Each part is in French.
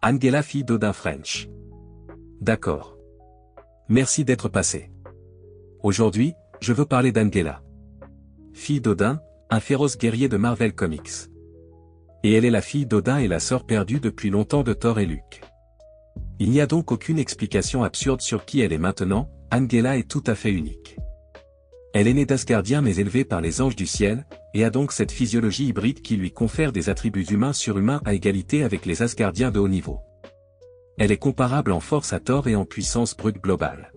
Angela, fille d'Odin French. D'accord. Merci d'être passé. Aujourd'hui, je veux parler d'Angela. Fille d'Odin, un féroce guerrier de Marvel Comics. Et elle est la fille d'Odin et la sœur perdue depuis longtemps de Thor et Luke. Il n'y a donc aucune explication absurde sur qui elle est maintenant, Angela est tout à fait unique. Elle est née d'Asgardien mais élevée par les anges du ciel, et a donc cette physiologie hybride qui lui confère des attributs humains surhumains à égalité avec les Asgardiens de haut niveau. Elle est comparable en force à Thor et en puissance brute globale.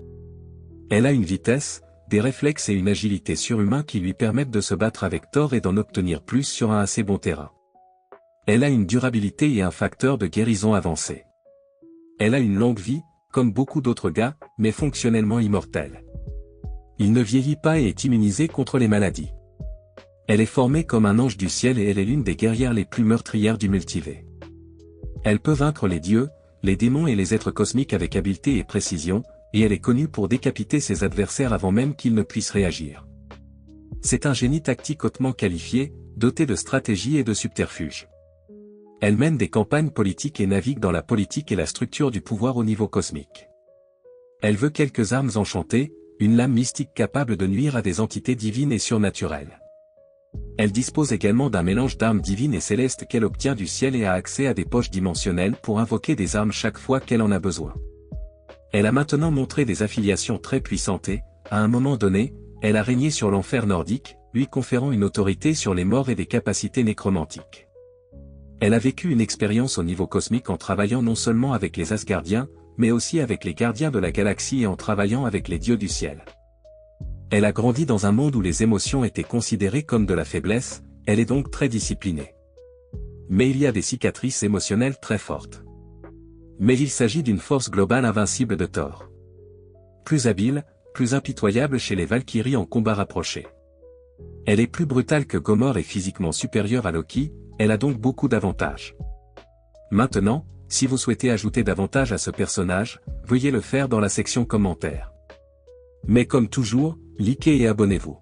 Elle a une vitesse, des réflexes et une agilité surhumains qui lui permettent de se battre avec Thor et d'en obtenir plus sur un assez bon terrain. Elle a une durabilité et un facteur de guérison avancé. Elle a une longue vie, comme beaucoup d'autres gars, mais fonctionnellement immortelle. Il ne vieillit pas et est immunisé contre les maladies. Elle est formée comme un ange du ciel et elle est l'une des guerrières les plus meurtrières du multivers. Elle peut vaincre les dieux, les démons et les êtres cosmiques avec habileté et précision, et elle est connue pour décapiter ses adversaires avant même qu'ils ne puissent réagir. C'est un génie tactique hautement qualifié, doté de stratégie et de subterfuge. Elle mène des campagnes politiques et navigue dans la politique et la structure du pouvoir au niveau cosmique. Elle veut quelques armes enchantées, une lame mystique capable de nuire à des entités divines et surnaturelles. Elle dispose également d'un mélange d'armes divines et célestes qu'elle obtient du ciel et a accès à des poches dimensionnelles pour invoquer des armes chaque fois qu'elle en a besoin. Elle a maintenant montré des affiliations très puissantes et, à un moment donné, elle a régné sur l'enfer nordique, lui conférant une autorité sur les morts et des capacités nécromantiques. Elle a vécu une expérience au niveau cosmique en travaillant non seulement avec les Asgardiens, mais aussi avec les gardiens de la galaxie et en travaillant avec les dieux du ciel. Elle a grandi dans un monde où les émotions étaient considérées comme de la faiblesse, elle est donc très disciplinée. Mais il y a des cicatrices émotionnelles très fortes. Mais il s'agit d'une force globale invincible de Thor. Plus habile, plus impitoyable chez les Valkyries en combat rapproché. Elle est plus brutale que Gomorrah et physiquement supérieure à Loki, elle a donc beaucoup d'avantages. Maintenant, si vous souhaitez ajouter davantage à ce personnage, veuillez le faire dans la section commentaires. Mais comme toujours, likez et abonnez-vous.